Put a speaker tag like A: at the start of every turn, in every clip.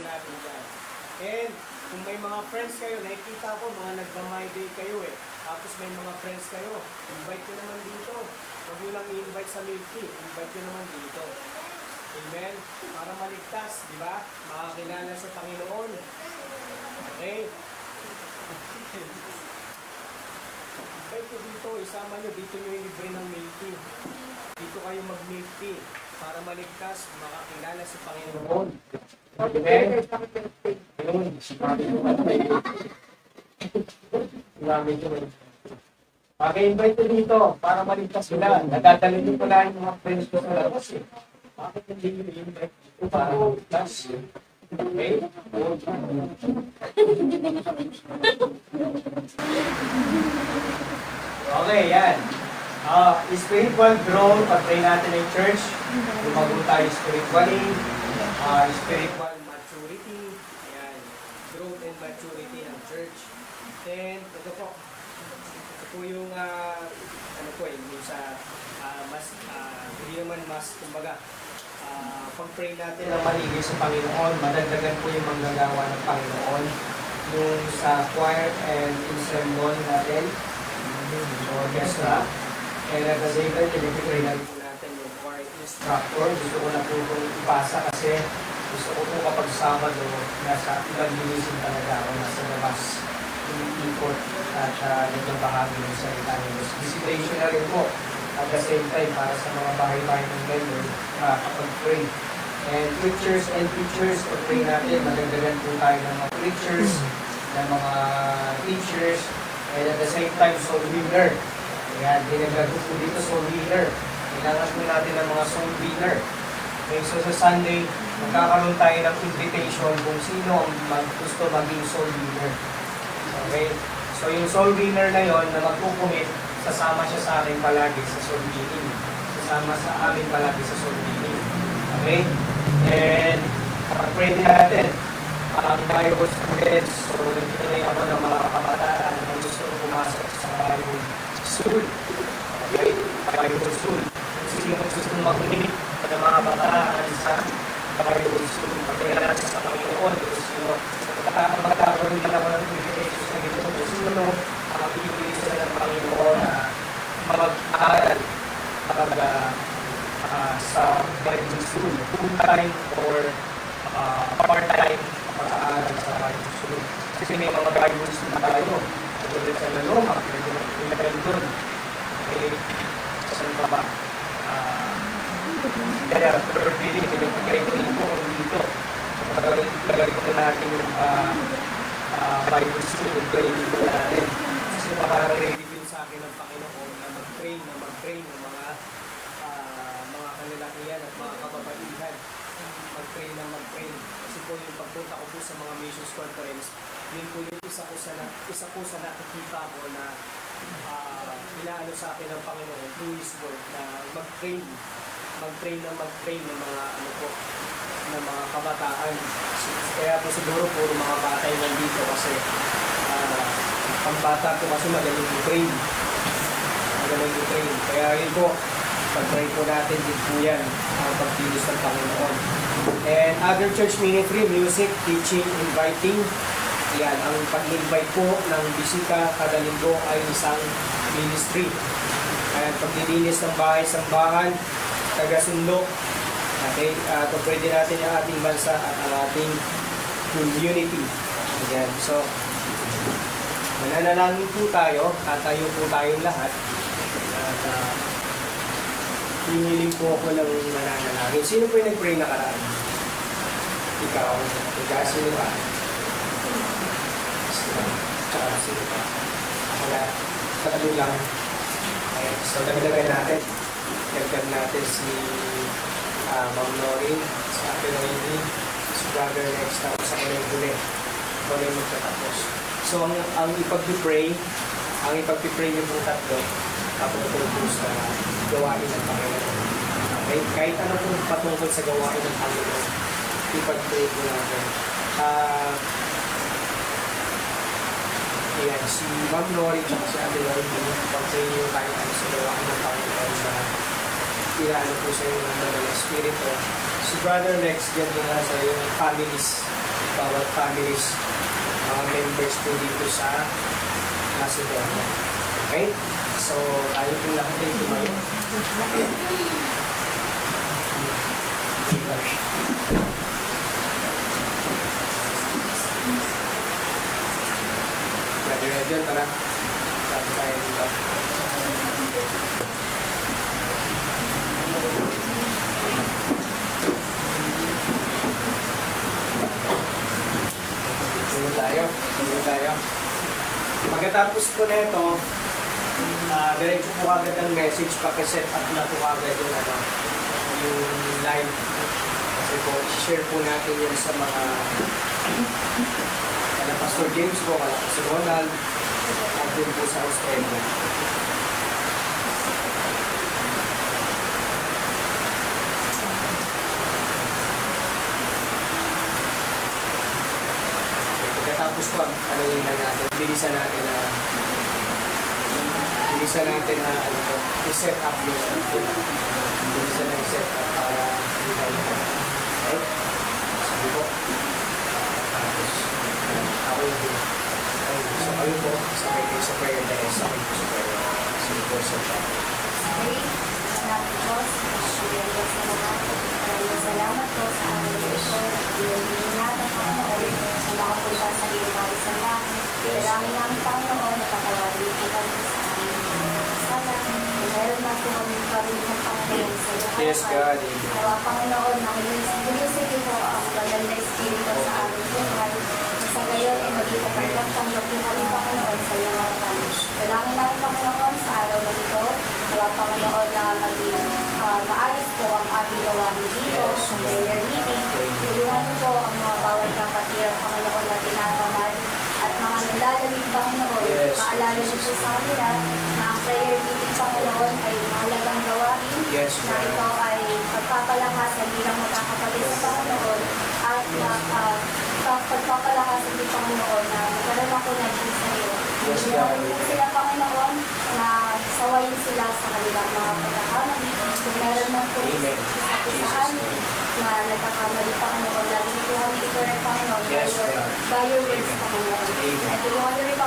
A: natin dyan. And kung may mga friends kayo, nakikita ko mga nagma-my day kayo eh. Tapos may mga friends kayo, invite nyo naman dito. Huwag nyo lang i-invite sa milk tea, invite nyo naman dito. Amen? Para maligtas, di ba? Makakilala sa Panginoon. Okay? Invite nyo dito, isama nyo, dito nyo yung libre ng milk tea. Dito kayo mag-milk tea para maligtas, makakilala sa Panginoon. Amen? Yun. Pag-invite nyo dito para maligtas sila. Nadadali nyo pala yung mga friends ko sa labas eh. Bakit hindi nyo i-invite dito para maligtas? Okay? Okay, yan. Spiritual growth, pag-pray natin ng church. Lumago tayo spiritually. Spiritual maturity. Ayan. Growth and maturity ng church. Then, ito po. Ito po yung, ano po eh, yung sa, hindi naman mas, kumbaga, pag-pray natin ang maligay sa Panginoon, madagdagan po yung manggagawa ng Panginoon. Yung sa choir and ensemble natin, yung orchestra. And at the same time, pinipray na po natin yung choir instructor. Gusto ko na po itong ipasa kasi gusto ko po kapag Sabado, nasa evangelism talaga ako, nasa labas, ikot at nagbabahagi ng salita ng Diyos. Visitation na rin po. At the same time, para sa mga bahay-bahay ng member, kapag pray. And preachers and teachers, pag-pray natin, madagdagan po tayo ng mga preachers, ng mga teachers, and at the same time, soul winner. Kaya dinagdag po dito, soul winner. Kailangan po natin ng mga soul winner. Okay, so sa Sunday, magkakaroon tayo ng invitation kung sino ang gusto maging soul winner. Okay, so yung soul winner na yon na magkukumit, sasama siya sa akin palagi sa soul winning. Sasama sa amin palagi sa soul winning. Okay? And pag-pray natin ang Bible students. So, nagpinay ako ng mga kabataan na gusto pumasok sa Bible school. Okay? Bible school. Sino gusto mag-unig ng mga kabataan sa Bible school. Pag-pray natin sa Panginoon. Sino magkakaroon din ako ng invitation sa gito. Sino makapibigay sila ng Panginoon na mag-aaral sa Bible school, full-time or part-time mag-aaral sa Bible school. Kasi may mga Bible school tayo. Katulad sa Laloma, pinagdala doon. Okay, saan pa ba? Kaya, per feeling, pinagpagkain ko dito. Pagkagalin ko natin yung Bible school, pagkain ko natin. Kasi makakarelate din sa akin ng Panginoon na mag-train ng mga kalalakihan at mga kababaihan. Mag-train. Kasi po yung pagpunta ko po sa mga missions conference, yun po yung isa po sa nakikita ko na inaano sa akin ng Panginoon through His Word na mag-train ng mga ng mga kabataan. Kaya po siguro puro mga bata yung nandito kasi ang bata ko kasi magaling i-train. Kaya yun po, pag-pray po natin din po yan ang pagkilos ng Panginoon. And other church ministry, music, teaching, inviting. Yan, ang pag-invite po ng bisita kada linggo ay isang ministry. Ayan, paglilinis ng bahay-sambahan, taga-sundo. Okay, pwede natin ang ating bansa at ang ating community. Ayan, so, mananalangin po tayo, tatayo po tayong lahat. At hiniling po ako ng mananalangin. Sino po yung nag-pray nakaraan? Ikaw. Sino ba? Sino ba? Wala. Tatalo lang. Ayan. So, dagdagan natin. Dagdag natin si Ma'am Noreen, si Ate Noemi, si Brother Rex, tapos sa kanyang huli. Ikaw na yung magtatapos. So, ang ipag-pray niyo po tatlo, tapos ito po sa gawain ng Panginoon. Okay? Kahit ano po patungkol sa gawain ng Panginoon, ipag-pray po natin. Ayan, si Ma'am Nori at si Ate Nori, pag-pray niyo tayo sa gawain ng Panginoon na ilaano po sa iyo ng Banal Espiritu. Si Brother Lex, dyan din sa iyo, families. bawat families, mga members po dito sa Macedonia. Okay? So, tayo po lahat ay tumayo. Ready, tara. Sabi tayo dito. Sige tayo. Pagkatapos po na ito, diretso po agad ang message, pakiset up na po agad yung live. Kasi po, share po natin yun sa mga Pastor James po, Pastor Ronald, at din po sa Australia. Pagkatapos po, ano yung natin, bilisan natin na i-set up yung bilisan na i-set up para okay? Sabi po. Tapos, ako yung so kayo po, sabay kayo sa prayer dahil sa akin po sa prayer. Sige po sa chat.
B: Salamat po sa aming ito. Iyon-iyon sa mga punta sa iyong mga salamat. Dalangin namin Panginoon na patawarin po kami sa aming kasalanan. Meron na po kami karunong Panginoon sa lahat.
A: Yes, God.
B: Nawa Panginoon, nakilisig po ang banal na Espiritu sa aming buhay. Sa ngayon ay magkikapaglang tanggap po kami Panginoon sa iyong mga kami. Dalangin namin Panginoon sa araw na ito. Nawa Panginoon na maging maayos po ang aming gawain dito sa prayer meeting. Tulungan po ang mga bawat kapatid Panginoon na tinatamad at mga nalalamig Panginoon. Maalala niyo po sa kanila na ang prayer meeting Panginoon ay mahalagang gawain na ikaw ay pagpapalakasan bilang magkakapatid sa Panginoon at pagpapalakasan din Panginoon na magkaroon ako ng Diyos sa iyo. Tulungan po sila Panginoon na sawayin sila sa kanilang mga pagkakamali. Kung meron man po sa amin na nagkakamali Panginoon, lagi po kami i-correct Panginoon by your words Panginoon. At tulungan niyo rin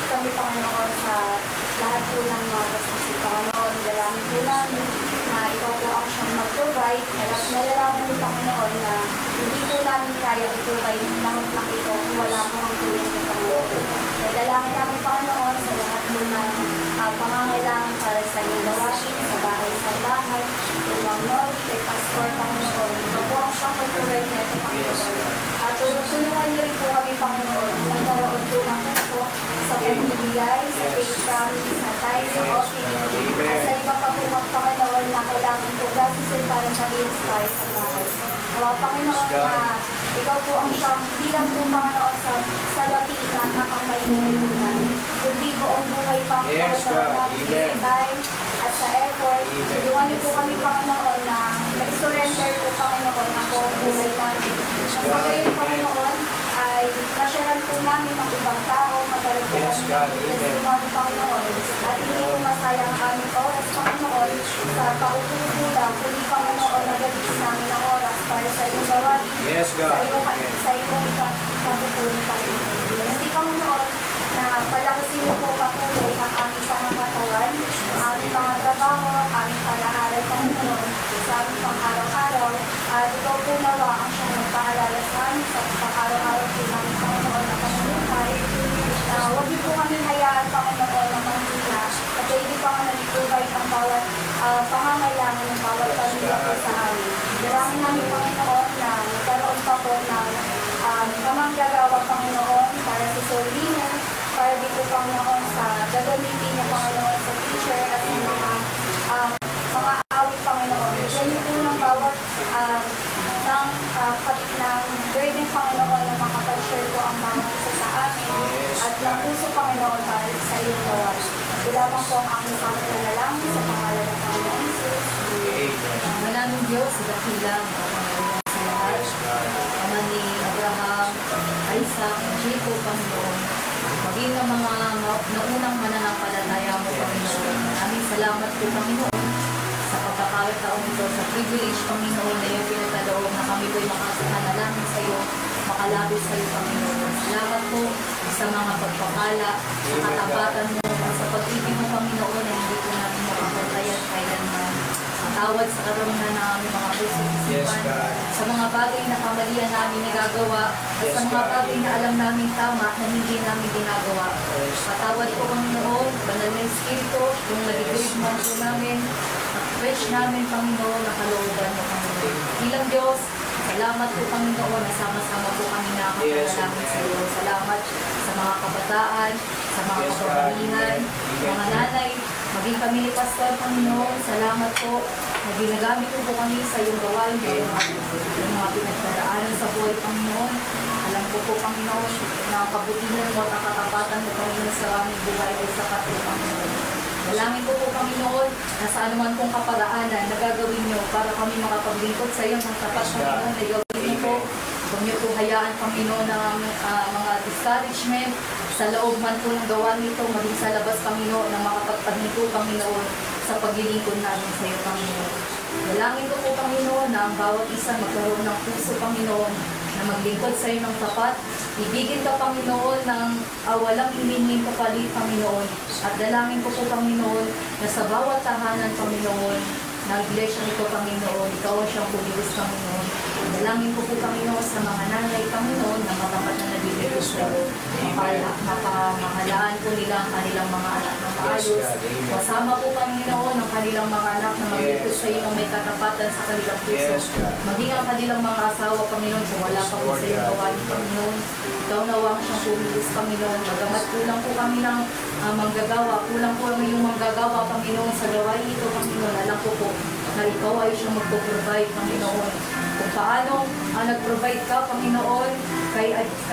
B: kami Panginoon sa lahat po ng mga kasi Panginoon. Dalangin po namin na ikaw po ang siyang mag-provide. At nalalaman niyo Panginoon na hindi po namin kaya i-provide lahat ng ito kung wala po ang tulong ng Panginoon. Nadalangin namin Panginoon sa lahat mo ng pangangailangan para sa iyong gawain, sa bahay, yung mga kay Pastor Panginoon. Ito po ang siyang mag-provide na ito Panginoon. At tulungan niyo rin po kami Panginoon. Nagkaroon po ng po sa pagbibigay, sa faith promise, sa tithe, sa offering. At sa iba pa po Panginoon na kailangan po gasisin para mag-inspire sa bahay. Nawa Panginoon na ikaw po ang siyang bilang po Panginoon sa lapitan na ang may nilikunan. Kundi po ang buhay Panginoon sa time at sa effort. Tulungan niyo po kami Panginoon na mag-surrender po Panginoon ako ang buhay namin. At sa ngayon Panginoon ay nasyaran po namin ang ibang tao, magkaroon po kami ng testimony Panginoon. At hindi po masayang ang aming oras Panginoon sa paupo lang, kundi Panginoon nagagawin namin ang oras para sa iyong gawain. Sa iyong kapupulong Panginoon. Hindi Panginoon na palakasin mo po patuloy ang aming pangangatawan, ang aming mga trabaho, ang aming pag-aaral Panginoon, sa aming pang-araw-araw. At ikaw po nawa ang siyang magpaalala sa amin sa pang-araw-araw po namin Panginoon na pamumuhay. Huwag niyo po kami hayaan Panginoon na manghina at hindi pa nga nag-provide ang bawat pangangailangan ng bawat pamilya po sa amin. Dalangin namin Panginoon na nagkaroon pa po ng kamanggagawa Panginoon para sa Solina, para dito Panginoon sa gagamitin niya Panginoon sa teacher at sa mga awit Panginoon. Bigyan niyo po ng bawat ng burden Panginoon na makapag-share po ang mga isa sa amin at ng puso Panginoon para sa iyong gawain. Lamang po ang aking pangalalang sa pangalan ng Panginoon Jesus.
C: Manaming Diyos, sa dakilang pangalalang sa lahat. Ama ni Abraham, Isaac, Jacob, Panginoon. Maging ang mga naunang mananampalataya mo, Panginoon. Maraming salamat po, Panginoon, sa pagkakataon ito, sa privilege, Panginoon, na iyong pinataloob na kami po'y makasanalangin sa iyo, nakakalapit sa iyo, Panginoon. Salamat po sa mga pagpapala, sa katapatan mo, at sa pag-ibig mo, Panginoon, na hindi ko namin makapantayan kailanman. Tawad sa karamdaman ng aming mga puso at isipan, sa mga bagay na kamalian namin nagagawa, at sa mga bagay na alam namin tama na hindi namin ginagawa. Patawad po, Panginoon, banal na Espiritu, yung nag-grade mo po namin, at fresh namin, Panginoon, na kalooban mo, Panginoon. Bilang Diyos, salamat po, Panginoon, na sama-sama po kami nakakatalangin sa iyo. Salamat sa mga kabataan, sa mga kababalingan, mga nanay, maging kami ni Pastor, Panginoon. Salamat po na ginagamit po kami sa iyong gawain, yung mga pinagdaraanan sa buhay, Panginoon. Alam ko po, Panginoon, na ang kabutihan mo at katapatan mo, Panginoon, sa aming buhay ay sapat po, Panginoon. Dalangin ko po, Panginoon, na sa anuman pong kaparaanan na gagawin niyo para kami makapaglingkod sa iyo ng tapat, Panginoon, na gawin niyo po. Huwag niyo po hayaan, Panginoon, ng mga discouragement sa loob man po ng gawa nito, maging sa labas, Panginoon, na makapagpaglingkod, Panginoon, sa paglilingkod namin sa iyo, Panginoon. Dalangin ko po, Panginoon, na ang bawat isa magkaroon ng puso, Panginoon, na maglingkod sa iyo ng tapat. Ibigin ka, Panginoon, ng walang hinihing kapalit, Panginoon. At dalangin ko po, Panginoon, na sa bawat tahanan, Panginoon, na iglesia nito, Panginoon, ikaw ang siyang pumilis, Panginoon. Dalangin ko po, Panginoon, sa mga nanay, Panginoon, na matapat na nabibigay sa iyo. Mapamahalaan po nila ang kanilang mga anak na maayos. Kasama po, Panginoon, ang kanilang mga anak na maglingkod sa iyo ng may katapatan sa kanilang puso. Maging ang kanilang mga asawa, Panginoon, kung wala pa po sa iyo gawain, Panginoon. Ikaw nawang siyang pumilis, Panginoon. Magamat kulang po kami ng manggagawa. Kulang po ang iyong manggagawa, Panginoon, sa gawain ito, Panginoon. Alam ko po na ikaw ay siyang magpo-provide, Panginoon. Kung paano nag-provide ka, Panginoon, kay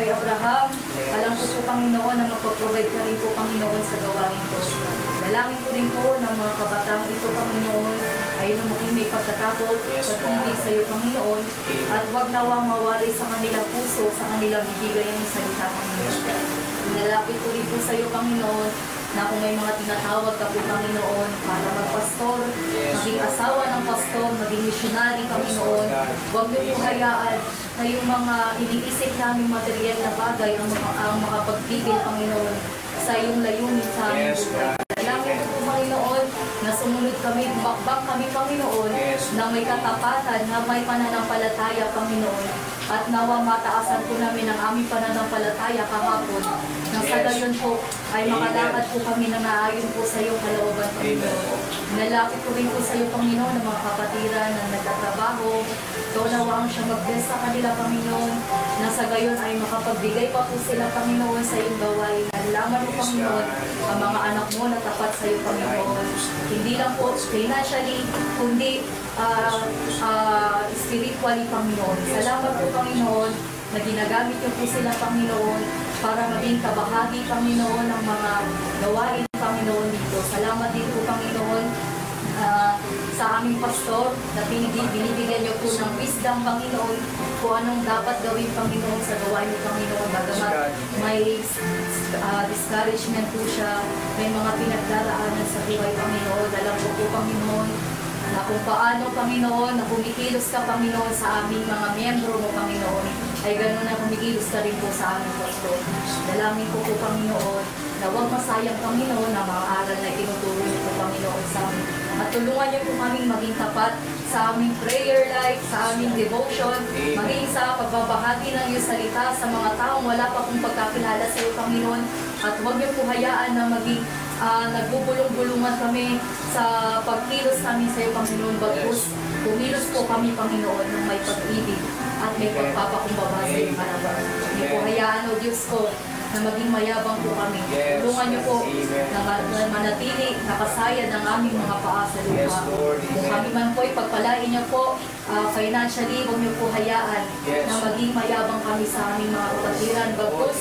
C: Abraham, alam ko po, Panginoon, na magpo-provide ka rin po, Panginoon, sa gawain ito. Dalangin ko rin po ng mga kabataan ito, Panginoon, ay maging may pagkatakot at tumig sa iyo, Panginoon, at huwag nawang mawari sa kanilang puso, sa kanilang ibigay ang salita, Panginoon. Nalapit ko rin po sa iyo, Panginoon, na kung may mga tinatawag ka po, Panginoon, para magpastor, maging asawa ng pastor, maging missionary, Panginoon, huwag niyo po hayaan na yung mga iniisip namin material na bagay ang makapagpigil, Panginoon, sa iyong layunin sa aming buhay. Dalangin ko po, Panginoon, na sumunod kami, bakbak kami, Panginoon, na may katapatan, na may pananampalataya, Panginoon, at nawa mataasan po namin ang aming pananampalataya kahapon. Nang sa gayon po ay makalakad po kami na naayon po sa iyo kalooban, Panginoon. Nalapit ko rin po sa iyo, Panginoon, ng mga kapatiran na nagtatrabaho. Ikaw nawang siya mag-bless sa kanila, Panginoon. Na sa gayon ay makapagbigay pa po sila, Panginoon, sa iyong gawain. Nalaman mo, Panginoon, ang mga anak mo na tapat sa iyo, Panginoon. Hindi lang po financially, kundi spiritually, Panginoon. Salamat po, Panginoon, na ginagamit niyo po sila, Panginoon, para maging kabahagi, Panginoon, ng mga gawain, Panginoon, dito. Salamat din po, Panginoon, sa aming pastor, na binibigyan niyo po ng wisdom, Panginoon, kung anong dapat gawin, Panginoon, sa gawain niyo, Panginoon. Bagamat may discouragement po siya, may mga pinagdaraanan sa buhay, Panginoon. Alam ko po, Panginoon, na kung paano, Panginoon, na kumikilos ka, Panginoon, sa aming mga miyembro mo, Panginoon, ay gano'n na kumikilos ka rin po sa aming pastor. Dalangin ko po, Panginoon, na huwag masayang, Panginoon, na mga aral na tinuturo niyo po, Panginoon, sa amin. At tulungan niyo po kaming maging tapat sa aming prayer life, sa aming devotion, maging sa pagbabahagi ng iyong salita sa mga taong wala pa pong pagkakilala sa iyo, Panginoon. At huwag niyo po hayaan na maging nagbubulong-bulungan kami sa pagkilos namin sa iyo, Panginoon. Bagkus, kumilos po kami, Panginoon, ng may pag-ibig at may pagpapakumbaba sa iyong harapan. Hindi po hayaan, O Diyos ko, na maging mayabang po kami. Tulungan niyo po na manatili, nakasayad ang aming mga paa sa lupa. Kung kami man po, pagpalain niyo po financially, huwag niyo po hayaan na maging mayabang kami sa aming mga kapatiran. Bagkus,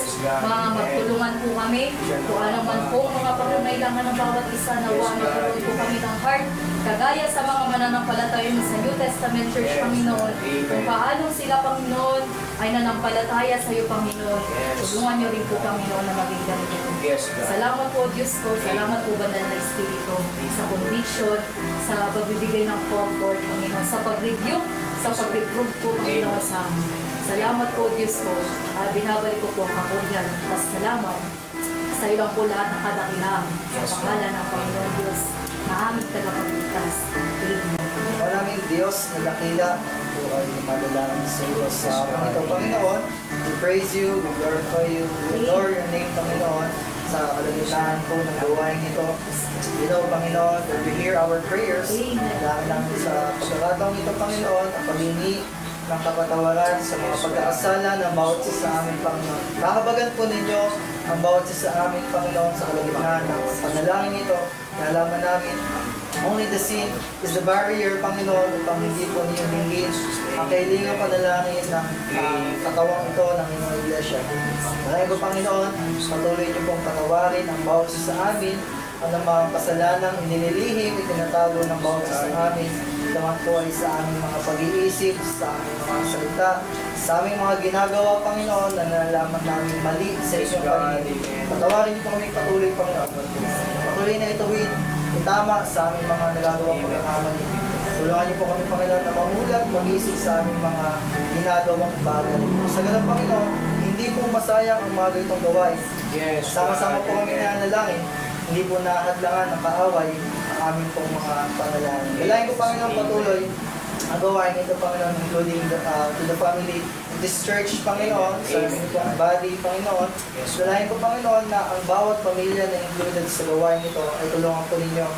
C: magtulungan po kami kung ano man po mga pangangailangan ng bawat isa, nawa magkaroon po kami ng heart, kagaya sa mga mananampalataya sa New Testament Church, Panginoon, kung paano sila, Panginoon, ay nanampalataya sa iyo, Panginoon. Tulungan niyo rin po, Panginoon, na maging ganito. Salamat po, Diyos ko. Salamat po, Banal na Espiritu, sa conviction, sa pagbibigay ng comfort, Panginoon, sa pag-review, sa pag-reprove po, Panginoon, sa amin. Salamat po, Diyos ko. Binabalik ko po ang kapurihan. Salamat sa iyo lang po lahat ng kadakilang. Sa pangalan ng Panginoon Diyos na aming tagapagligtas. Amen.
D: Maraming Diyos na dakila po ay madalangin sa iyo sa ito, Panginoon. We praise you, we glorify you, we adore your name, Panginoon, sa kalagitnaan po ng gawain ito. Ito, Panginoon, that we hear our prayers. Dahil lang sa pagkakataong ito, Panginoon, ang paghingi ng kapatawaran sa mga pagkakasala ng bawat isa sa amin, Panginoon. Kahabagan po ninyo ang bawat isa sa amin, Panginoon, sa kalagitnaan ng panalangin ito. Nalaman namin, only the sin is the barrier, Panginoon, upang hindi po ninyo hinggin ang kailingang panalangin ng katawang ito ng inyong iglesia. Maraming po, Panginoon, patuloy niyo pong patawarin ang bawat isa sa amin, ang mga kasalanang inililihim, itinatago ng bawat isa sa amin. Naman po ay sa aming mga pag-iisip, sa aming mga salita, sa aming mga ginagawa, Panginoon, na nalalaman namin mali sa inyong paligid. Patawarin niyo po kami patuloy, Panginoon. Patuloy na ituwid, itama sa aming mga nagagawang pagkakamali. Tulungan niyo po kami, Panginoon, na mamulat, mag-isip sa aming mga ginagawang bagay. Sa ganun, Panginoon, hindi po masayang ang mga ganitong gawain. Sama-sama po kami nanalangin, hindi po nakahadlangan ng kaaway ang aming pong mga panalangin. Dalayan ko, Panginoon, patuloy ang gawain ito, Panginoon, including to the family, this church, Panginoon, sa aming pong body, Panginoon. Dalayan ko, Panginoon, na ang bawat pamilya na included sa gawain ito ay tulungan po ninyo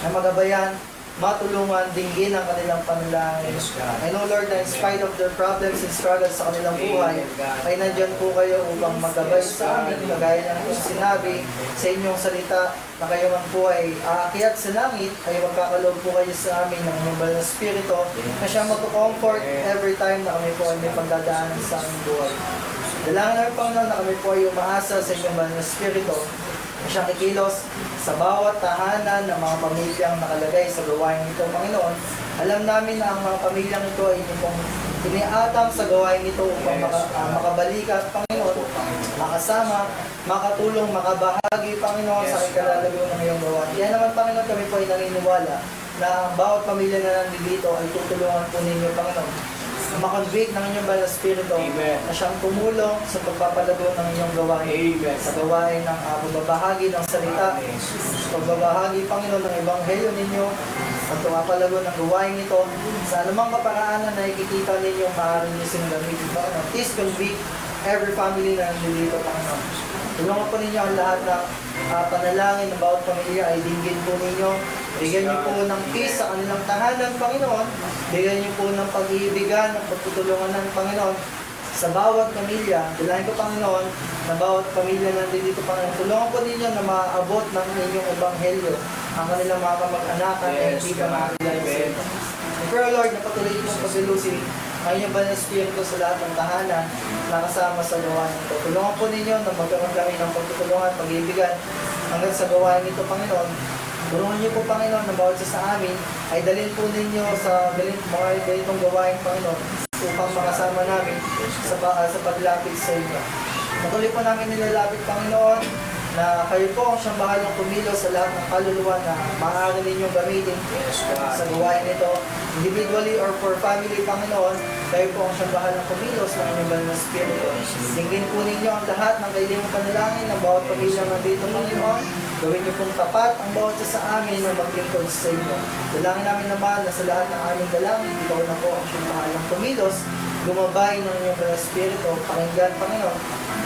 D: na magabayan, matulungan, dinggin ang kanilang panalangin. I know, Lord, na in spite of their problems and struggles sa kanilang buhay, ay nandyan po kayo upang magabay sa amin, kagaya ng inyong sinabi sa inyong salita, na kayo man po ay aakyat sa langit, ay magkakaloob po kayo sa amin ng inyong banal na spirito, na siya magko-comfort every time na kami po ay may pagdadaanan sa aming buhay. Dalangin namin, Panginoon, na kami po ay umaasa sa inyong banal na spirito, na siyang kikilos sa bawat tahanan ng mga pamilyang nakalagay sa gawain ito, Panginoon. Alam namin na ang mga pamilyang ito ay inyong iniatang sa gawain ito upang makabalikat, Panginoon, makasama, makatulong, makabahagi, Panginoon, sa ikalalago ng iyong gawain. Yan naman, Panginoon, kami po ay naniniwala na ang bawat pamilya na nandito ay tutulungan po ninyo, Panginoon, makonvict ng inyong banal na spirito na siyang tumulong sa pagpapalago ng inyong gawain. Sa gawain ng pagbabahagi ng salita, pagbabahagi, Panginoon, ng ebanghelyo ninyo, at pagpapalago ng gawain ito, sa anumang kaparaanan na ikikita ninyo, maaari niyo silang gamitin, Panginoon. Please convict every family na nandito, Panginoon. Tulungan po ninyo ang lahat ng panalangin ng bawat pamilya ay dinggin po ninyo. Bigyan niyo po ng peace sa kanilang tahanan, Panginoon. Bigyan niyo po ng pag-iibigan, ng pagtutulungan ng Panginoon sa bawat pamilya. Dalayan ko, Panginoon, na bawat pamilya na nandito, Panginoon. Tulungan po ninyo na maabot ng inyong ebanghelyo ang kanilang mga kamag-anakan at hindi ka makakilala. Pero Lord, napatuloy pong pagsilusin ang inyong banal na spirito sa lahat ng tahanan na kasama sa gawain ito. Tulungan po ninyo na magkaroon kami ng pagtutulungan, pag-iibigan hanggang sa gawain ito, Panginoon. Tulungan niyo po, Panginoon, na bawat isa sa amin ay dalhin po ninyo sa mga ganitong gawain, Panginoon, upang makasama namin sa paglapit sa inyo. Patuloy po namin nilalapit, Panginoon, na kayo po ang siyang bahalang kumilos sa lahat ng kaluluwa na maaari ninyong gamitin sa gawain nito. Individually or for family, Panginoon, kayo po ang siyang bahalang kumilos ng inyong banal na spirito. Dinggin po ninyo ang lahat ng kailangang panalangin ng bawat pamilya nandito, Panginoon. Gawin niyo pong tapat ang bawat isa sa amin na maglingkod sa inyo. Dalangin namin naman na sa lahat ng aming dalangin, ikaw na po ang siyang bahalang kumilos, gumabay ng inyong banal na spirito, pakinggan, Panginoon,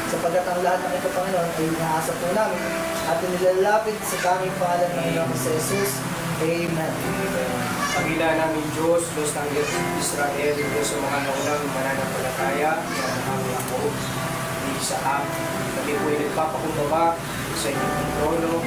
D: sapagkat ang lahat ng ito, Panginoon, ay inaasa po namin at inilalapit sa tanging pangalan ng Panginoon sa Jesus. Amen.
A: Pagila namin Diyos, Diyos ng Israel, Diyos sa mga naunang mananampalataya, yan ang ako, di sa kami po ay nagpapakumbaba sa inyong trono,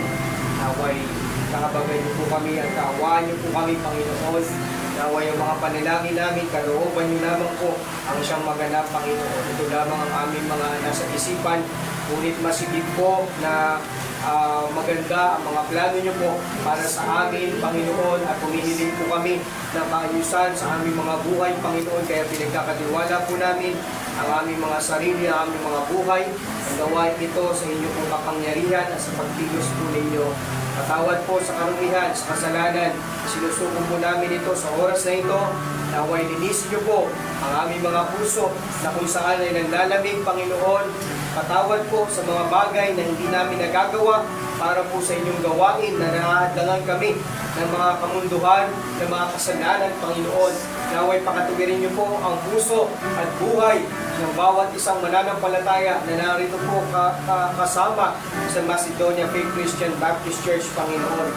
A: naway kakabagay niyo po kami at kaawaan niyo po kami, Panginoon. Naway ang mga panalangin namin, kalooban niyo lamang po ang siyang maganap, Panginoon. Ito lamang ang aming mga nasa isipan, ngunit masigit po na maganda ang mga plano niyo po para sa amin, Panginoon, at humihiling po kami ng kaayusan sa aming mga buhay, Panginoon, kaya pinagkakatiwala po namin ang aming mga sarili, ang aming mga buhay. Ang gawain ito sa inyong pong kapangyarihan at sa pagkilos po ninyo. Patawad po sa karumihan, sa kasalanan. Sinusuko po namin ito sa oras na ito. Naway linisin niyo po ang aming mga puso na kung saan ay naglalamig, Panginoon. Patawad po sa mga bagay na hindi namin nagagawa para po sa inyong gawain na nahahadlangan kami ng mga kamunduhan, ng mga kasalanan, Panginoon. Naway pakatuwirin niyo po ang puso at buhay ng bawat isang mananampalataya na narito po kasama sa Macedonia Faith Christian Baptist Church, Panginoon.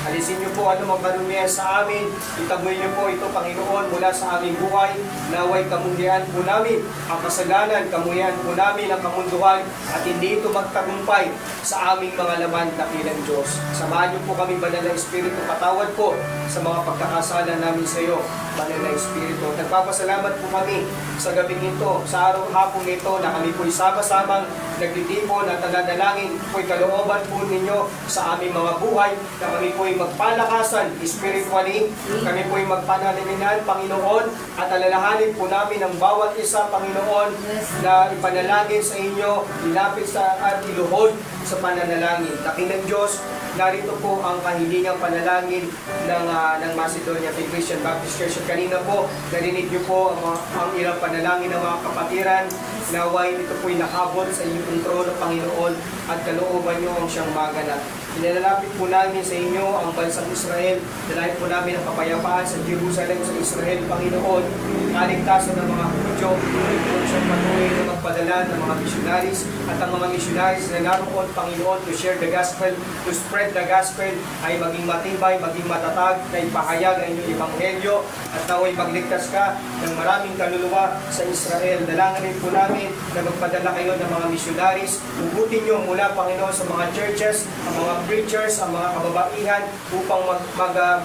A: Alisin niyo po ano mang karumihan sa amin. Itaboy niyo po ito, Panginoon, mula sa aming buhay. Naway kamuhian po namin ang kasalanan, kamuhian po namin ang kamunduhan, at hindi ito magtagumpay sa aming mga laman, dakilang Diyos. Samahan niyo po kami, Banal na Espiritu, patawad po sa mga pagkakasala namin sa iyo, Banal na Espiritu. Nagpapasalamat po kami sa gabing ito, sa araw-hapon ito, na kami po'y sama-samang nagtitipon at nananalangin po'y kalooban po ninyo sa aming mga buhay, na kami po'y magpalakasan spiritually, kami po'y magpanaliminan, Panginoon, at alalahanin po namin ang bawat isa, Panginoon, na ipanalangin sa inyo, ilapit sa at iluhod sa pananalangin. Dakilang Diyos, narito po ang kahilingang panalangin ng Macedonia Faith Christian Baptist Church. At kanina po, narinig niyo po ang ilang panalangin ng mga kapatiran. Naway ito po'y nakabot sa inyong trono, Panginoon, at kalooban niyo ang siyang maganap. Inilalapit po namin sa inyo ang bansang Israel. Dalahin po namin ang kapayapaan sa Jerusalem, sa Israel, Panginoon. Kaligtasan ng mga Hudyo, po siyang patuloy na magpadala ng mga missionaries, at ang mga missionaries na naroon, Panginoon, to share the gospel, to spread the gospel, ay maging matibay, maging matatag, na ipahayag ang inyong ebanghelyo, at naway magligtas ka ng maraming kaluluwa sa Israel. Dalangin po namin na magpadala kayo ng mga missionaries. Ugutin niyo mula, Panginoon, sa mga churches, ang mga preachers, ang mga kababaihan, upang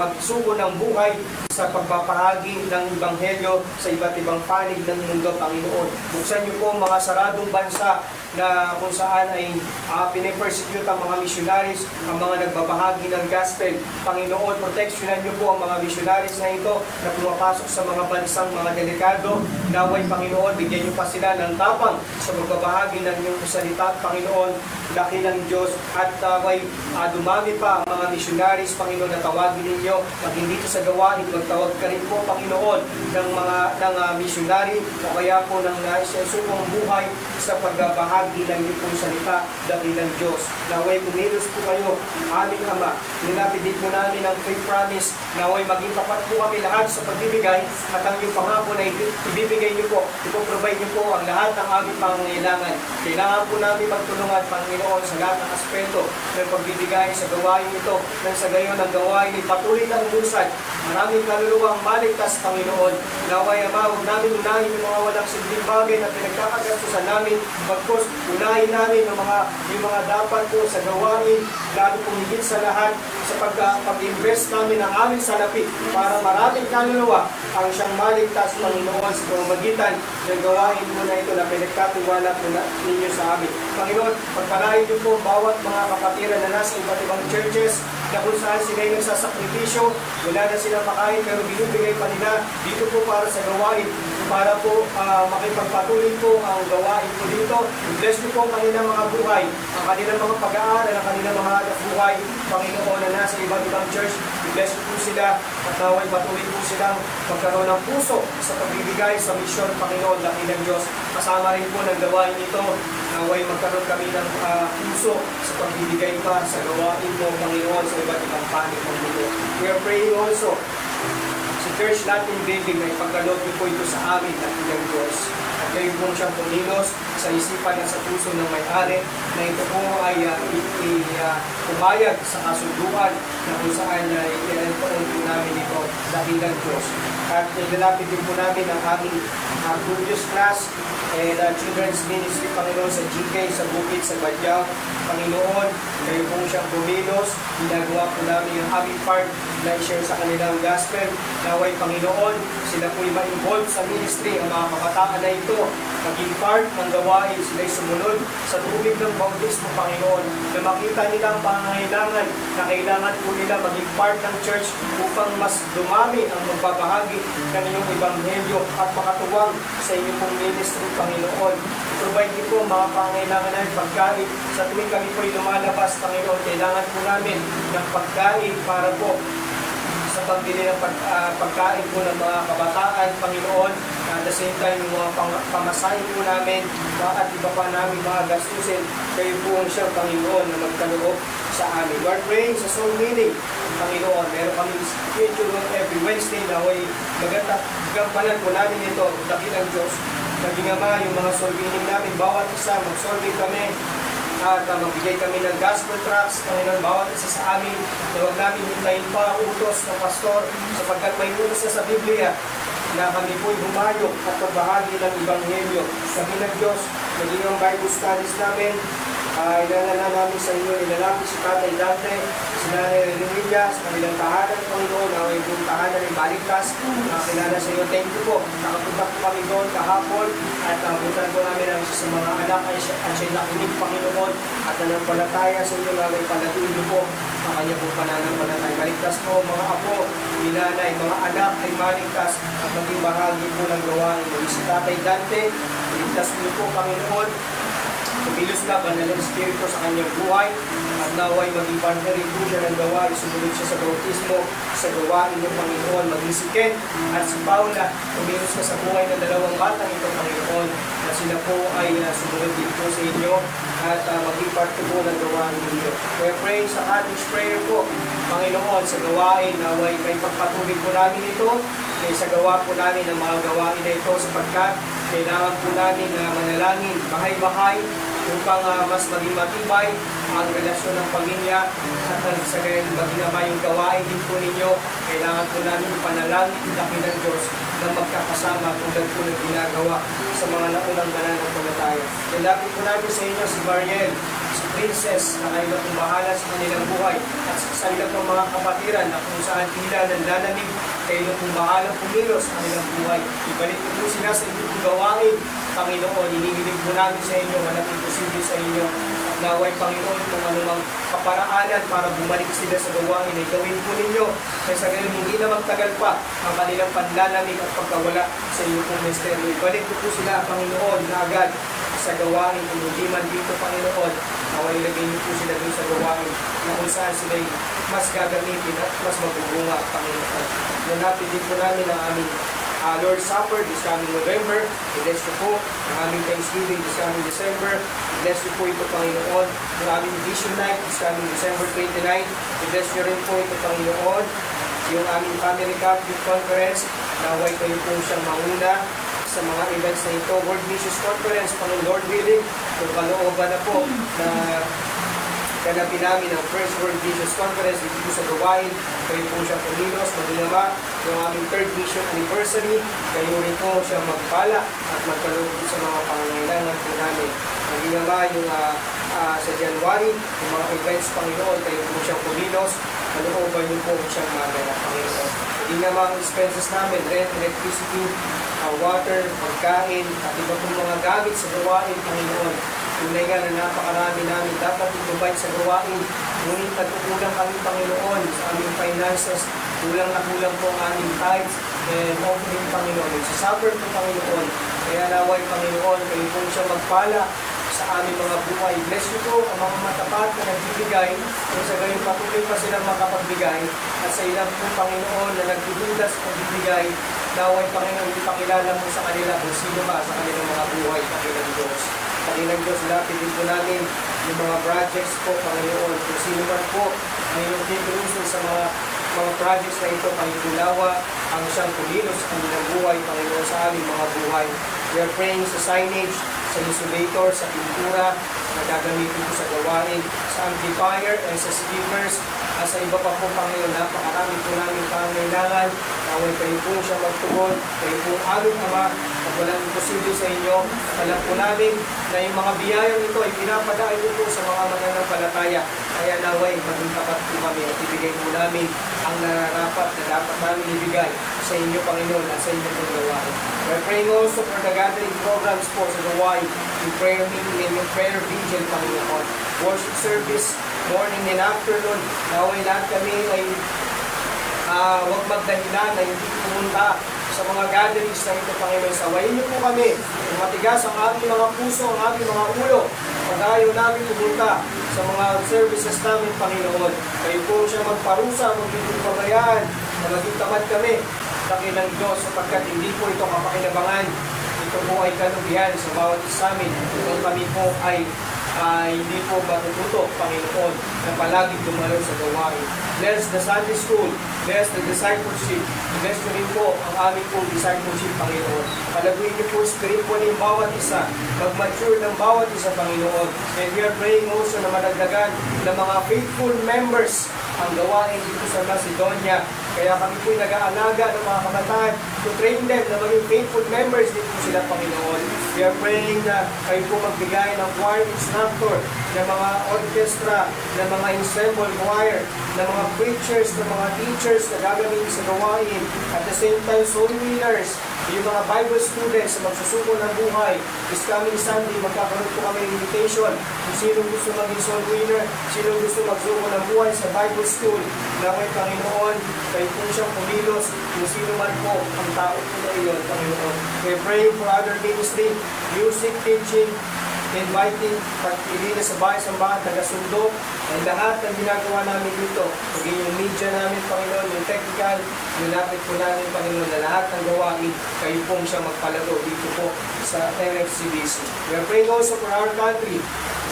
A: magsuko ng buhay sa pagpapahagi ng ebanghelyo sa iba't ibang panig ng mundo, Panginoon. Buksan niyo po mga saradong bansa na kung saan ay pinipersecute ang mga missionaries, ang mga nagbabahagi ng gospel. Panginoon, proteksyonan niyo po ang mga missionaries na ito na pumapasok sa mga bansang mga delikado. Naway, Panginoon, bigyan niyo pa sila ng tapang sa magbabahagi ng inyong salita, Panginoon, dakilang Diyos, at naway dumami pa ang mga missionaries, Panginoon, na tawagin ninyo. Pag hindi ito sa gawain, magtawag ka rin po, Panginoon, ng missionary, o kaya po ng naisasukong buhay sa pagbabahagi ng iyong pong salita, dakilang Diyos. Naway kumilos po kayo, aming Ama. Nilapid din po namin ang faith promise. Naway maging tapat po kami lahat sa pagbibigay, at ang iyong pangako na ibibigay niyo po, ipoprovide niyo po ang lahat ng aming pangangailangan. Kailangan po namin magtulungan, Panginoon, sa lahat ng aspeto ng pagbibigay sa gawain ito, nang sa gayon ang gawain ay patuloy na umusad. Maraming kaluluwang maligtas, Panginoon. Naway, Ama, huwag namin unahin yung mga walang simpleng bagay na pinagkakagastusan namin. Pagkos, unahin namin yung mga dapat po sa gawain, lalo kung higit sa lahat, sa pag-invest namin ng aming salapi para maraming kaluluwa ang siyang maligtas, Panginoon, sa pamamagitan ng gawain mo na ito na pinagkatiwala po ninyo sa amin. Panginoon, pagpalain niyo po bawat mga kapatiran na nasa iba't ibang churches, na kung saan sila yung nagsasakripisyo, wala na silang makain, pero binibigay pa nila dito po para sa gawain, para po makipagpatuloy po ang gawain po dito. Bless niyo po ang kanilang mga buhay, ang kanilang mga pag-aaral, ang kanilang mga hanap buhay, Panginoon, na nasa iba't ibang church. Bless niyo po sila, at naway patuloy po silang magkaroon ng puso sa pagbibigay sa misyon, Panginoon, dakilang Diyos. Kasama rin po ng gawain ito, naway magkaroon kami ng puso sa pagbibigay pa sa gawain mo, Panginoon, sa iba't ibang panig ng mundo. We are praying also sa Church Latin Building na ipagkaloob niyo po ito sa amin, dakilang Diyos. At kayo po siyang pumilos sa isipan at sa puso ng may-ari, na ito po ay pumayag sa kasunduan na kung saan ilalagpoon po namin ito, dakilang Diyos. At nilalapit din po namin ang aming previous class and children's ministry, Panginoon, sa GK, sa Bukid, sa Badyao. Panginoon, kayo po siyang bumilos, ginagawa po namin yung aming part na i-share sa kanilang gospel. Naway, Panginoon, sila po'y ma-involve sa ministry, ang mga kabataan na ito, maging part ng gawain, sila'y sumunod sa tubig ng bautismo, Panginoon, na makita nila ang pangangailangan, na kailangan po nila maging part ng church upang mas dumami ang magbabahagi ng iyong ebanghelyo at makatuwang sa inyong pong ministry, Panginoon. I-provide niyo po mga pangailangan ng pagkain. Sa tuwing kami po'y lumalabas, Panginoon, kailangan po namin ng pagkain para po sa pagbili ng pagkain po ng mga kabataan, Panginoon. At the same time, yung mga pamasahin po namin at iba pa namin mga gastusin, kayo po ang siyang Panginoon na magkaloob sa amin. We are praying sa soul winning, Panginoon. Meron kami schedule every Wednesday na way magampanan po namin ito, dakilang Diyos. Naging Ama, yung mga soul winning namin, bawat isa, mag-solving kami, at magbigay kami ng gospel tracts, Panginoon, bawat isa sa amin, na huwag namin hintayin pa utos ng pastor, sapagkat may utos na sa Biblia, na kami po'y humayok at pagbahagi ng Ebanghelyo. Sabi ng Diyos, naging ang Bible studies namin, ilalala namin sa inyo, ilalapit si Tatay Dante, si Nanay Renilla, sa kanilang tahanan, Panginoon, na may buong tahanan ng Baligtas, kilala sa iyo. Thank you po. Nakapunta po kami doon kahapon at nabutan po namin ang isa sa mga anak at siya'y nakinig, Panginoon, at nanampalataya sa inyo na may palatulo po ang kanya po pananampalataya. Baligtas po, mga apo, nilanay, mga anak ay maligtas at maging bahagi po ng gawain. Si Tatay Dante, iligtas niyo po, Panginoon, kumilos na banal ng Espiritu sa kanyang buhay at naway maging partner rin po siya ng gawain. Sumunod siya sa bautismo, sa gawain ng Panginoon. Maging si Ken at si Paula, kumilos na sa buhay ng dalawang batang ito, Panginoon, na sila po ay sumunod din po sa inyo at maging partner po ng gawain ninyo. We are praying sa cottage prayer po, Panginoon, sa gawain, naway may pagpatuloy po namin ito, kaya sa gawa po namin ang mga gawain na ito sapagkat kailangan po namin na manalangin bahay-bahay upang mas maging matibay ang relasyon ng pamilya at sa gayon maging yung gawain din po ninyo. Kailangan po namin panalangin dakilang Diyos na magkakasama tulad po ng ginagawa sa mga naunang mananampalataya. Kailangan po namin sa inyo si Mariel, si Princess, na kayo pong bahala sa kanilang buhay at sa ilang mga kapatiran na kung saan tila nanlalamig, kayo pong bahala pumilos sa kanilang buhay. Ibalik po sila sa inyong gawain, Panginoon. Inihilig po namin sa inyo, walang imposible sa inyo. At naway, Panginoon, kung anumang kaparaanan para bumalik sila sa gawain ay gawin po ninyo. Kaya sa gayon, hindi na magtagal pa ang kanilang panlalamig at pagkawala sa inyong pong misteryo. Ibalik po sila, Panginoon, na agad sa gawain. Kung hindi man dito, Panginoon, naway ilagay niyo po sila doon sa gawain na kung saan sila mas gagamitin at mas mabubunga, Panginoon. Nanapin din po namin ang aming Lord's Supper this coming November. I-bless niyo po ang aming Thanksgiving this coming December. I-bless niyo po ito, Panginoon. Ang aming Vision Night this coming December 29. I-bless niyo rin po ito, Panginoon. Yung aming Family Catholic Conference, naway kayo po siyang mauna sa mga events na ito. World Missions Conference, Panginoon, Lord willing, kung kalooban na po na ganapin namin ang First World Missions Conference dito sa gawain. Kayo po siya pumilos, magingama, yung aming 3rd Mission Anniversary. Kayo rin po siya magpala at magkaloob sa mga pangangailangan po namin. Magingama yung sa January, yung mga events, Panginoon, kayo po siya pumilos. Kalooban niyo po siyang maganap, Panginoon. Magingama ang expenses namin, rent, electricity, water, pagkain, at iba pong mga gamit sa gawain, Panginoon. Tunay nga na napakarami namin dapat i-provide sa gawain. Ngunit nagkukulang kami, Panginoon, sa aming finances. Kulang na kulang po ang aming tithes and offering, Panginoon. Nagsasuffer po, Panginoon. Kaya naway, Panginoon, kayo po siya magpala sa aming mga buhay. Bless you po ang mga matapat na nagbibigay. Kung sa gayon patuloy pa silang makapagbigay. At sa ilang po, Panginoon, na nagdududas at nagbibigay. Naway, Panginoon, ipakilala mo sa kanila kung sino ka sa kanilang mga buhay, Panginoon Diyos. Panginoon Diyos, lapidin po namin yung mga projects po, Panginoon. Kung sino man po ang iyong tinutulong sa mga projects na ito, Panginoon, ang siyang kumilos sa kanilang buhay, Panginoon, sa aming mga buhay. We are praying sa signage, sa insulator, sa pintura, na gagamitin po sa gawain, sa amplifier, and sa speakers, at sa iba pa po, Panginoon, napakarami po namin pangailangan. Naway kayo po siya magtugon, kayo po aming Ama, at walang imposible sa inyo. At alam po namin na yung mga biyayang ito ay pinapadaan nyo po sa mga mananampalataya. Kaya naway, maging tapat po kami at ibigay po namin ang nararapat na dapat namin ibigay sa inyo, Panginoon, at sa inyo pong gawain. We're praying also for the gathering programs po sa gawain, yung prayer meeting and yung prayer vigil, Panginoon. Worship service, morning and afternoon. Naway lahat kami ay huwag magdahilan na hindi pumunta sa mga gatherings na ito, Panginoon. Sawayin niyo po kami, matigas ang aming mga puso, ang aming mga ulo, pag ayaw namin pumunta sa mga services namin, Panginoon. Kayo po siya magparusa, magiging pabayaan, na maging tamad kami, dakilang Diyos, sapagkat hindi po ito kapakinabangan. Ito po ay kalubihan sa bawat isa amin. Kung kami po ay hindi po matututo, Panginoon, na palagi dumalo sa gawain. Bless the Sunday School, bless the discipleship, bless nyo rin po ang aming po discipleship, Panginoon. Palaguin niyo po spiritually ng bawat isa, mag-mature ng bawat isa, Panginoon. And we are praying also na madagdagan ng mga faithful members ang gawain dito sa Macedonia. Kaya kami po'y nag-aalaga ng mga kabataan to train them na maging faithful members dito sila, Panginoon. We are praying na kayo po magbigay ng choir instructor, ng mga orchestra, ng mga ensemble choir, ng mga preachers, ng mga teachers na gagawin sa gawain. At the same time, soul winners, yung mga Bible students na magsusuko ng buhay. This coming Sunday, magkakaroon po kami ng invitation kung sino gusto maging soul winner, sino gusto magsuko ng buhay sa Bible school. Na kay Panginoon, kayo po siyang pumilos, kung sino man po ang tao po na iyon, Panginoon. We pray for other ministry, music, teaching, inviting, pagpili na sa bahay sa mga taga-sundo, ang lahat ng ginagawa namin dito, maging yung media namin, Panginoon, yung technical, nilapit po namin, Panginoon, na lahat ng gawain, kayo pong siya magpalago dito po sa MFCBC. We are praying also for our country.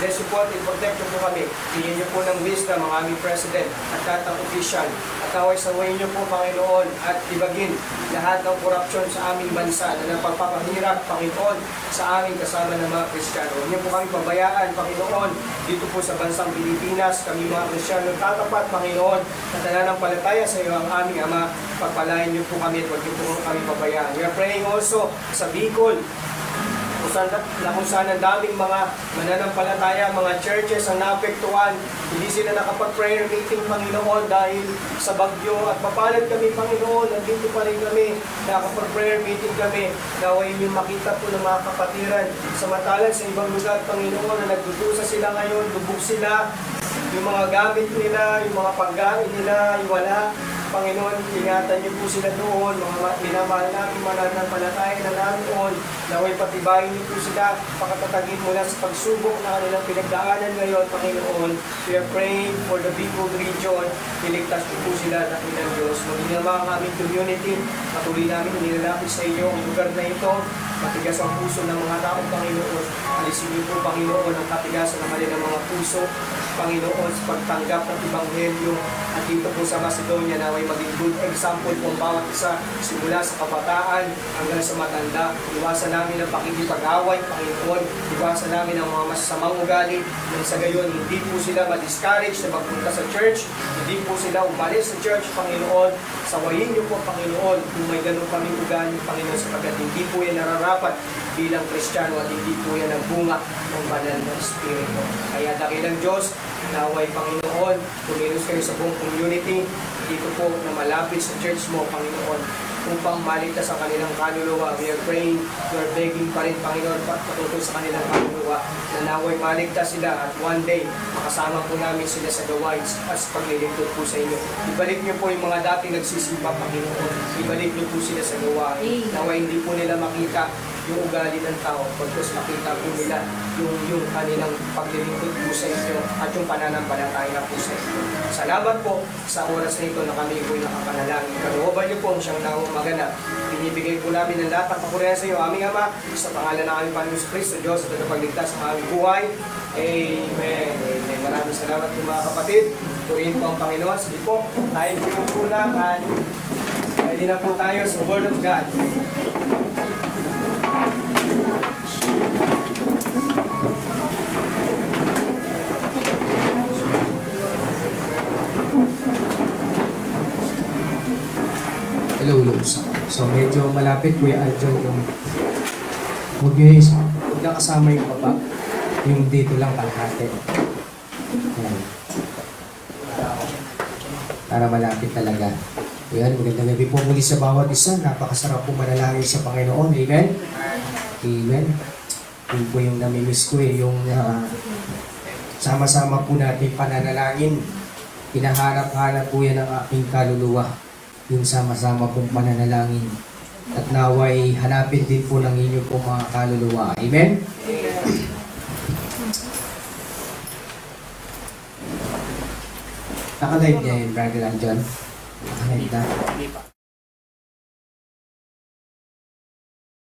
A: Bless you po at i-protect po kami. Bigyan niyo po ng wisdom ang aming President at lahat ng official. At away-sawayin niyo po, Panginoon, at ibagin lahat ng korupsyon sa aming bansa na napagpapahirap, Panginoon, sa aming kasama ng mga Kristiyano. Huwag niyo po kami pabayaan, Panginoon, dito po sa bansang Pilipinas. Kami mga Kristiyano tatapat, Panginoon, at nananampalataya sa iyo ang aming Ama. Pagpalain niyo po kami at huwag niyo po kami pabayaan. We are praying also sa Bicol, kung saan ang daming mga mananampalataya, mga churches ang naapektuhan. Hindi sila nakapag-prayer meeting, Panginoon, dahil sa bagyo. At mapalad kami, Panginoon, nandito pa rin kami, nakapag-prayer meeting kami. Naway yung makita po ng mga kapatiran. Samantalang sa ibang lugar, Panginoon, na nagdudusa sila ngayon, lubog sila, yung mga gamit nila, yung mga pagkain nila, yung wala. Panginoon, ingatan niyo po sila doon, mga minamahal namin, mananampalataya na namin doon, naway patibayin niyo po sila, pakatatagin mula sa pagsubok na kanilang pinagdaanan ngayon, Panginoon. We are praying for the Bicol region, iligtas niyo po sila, dakilang Diyos. Maging naman ang aming community, patuloy namin nilalapit sa iyo ang lugar na ito, matigas ang puso ng mga tao, Panginoon. Alisin niyo po, Panginoon, ang katigasan ng kanilang mga puso, Panginoon, sa pagtanggap ng Ebanghelyo. At dito po sa Macedonia, naway maging good example po ang bawat isa, simula sa kabataan hanggang sa matanda. Iwasan namin ang pakikipag-away, Panginoon. Iwasan namin ang mga masasamang ugali. Nang sa gayon, hindi po sila ma-discourage na magpunta sa church. Hindi po sila umalis sa church, Panginoon. Sawayin niyo po, Panginoon, kung may ganun kaming ugali, Panginoon, sapagkat hindi po yan nararapat bilang Kristiyano at hindi po yan ang bunga ng banal na Espiritu. Kaya dakilang Diyos, naway, Panginoon, kumilos kayo sa buong community, dito po na malapit sa church mo, Panginoon, upang maligtas sa kanilang kaluluwa. We are praying, we are begging pa rin, Panginoon, patuloy sa kanilang kaluluwa, na naway maligtas sila at one day, makasama po namin sila sa gawain at paglilingkod po sa inyo. Ibalik niyo po yung mga dating nagsisimba, Panginoon. Ibalik niyo po sila sa gawain. Naway hindi po nila makita yung ugali ng tao, pagkos makita po nila yung kanilang paglilingkod po sa inyo at yung pananampalataya po sa inyo. Salamat po sa oras na ito na kami po'y nakapanalangin. Kalooban niyo po siyang naong maganap. Binibigay po namin ng lahat ng kapurihan sa iyo, aming Ama, sa pangalan ng aming Panginoon Kristo, Diyos, at tagapagligtas ng aming buhay. Amen. Amen. Maraming salamat po mga kapatid. Purihin po ang Panginoon. Sige po, tayo po lang at pwede na po tayo sa Word of God. Hello. So medyo malapit po yung Aljon yung huwag na kasama yung baba, yung dito lang kalahati. Ayan. Para malapit talaga. Ayan, magandang gabi po muli sa bawat isa. Napakasarap po manalangin sa Panginoon. Amen? Amen. Yun po yung namimiss ko yung sama-sama po natin pananalangin. Pinahanap-hanap po yan ang aking kaluluwa. Yung sama-sama pong pananalangin.
E: at naway hanapin din po ng inyo po mga kaluluwa. Amen? Nakalive niya yun, Brother John. Nakalive na.
A: Hindi pa.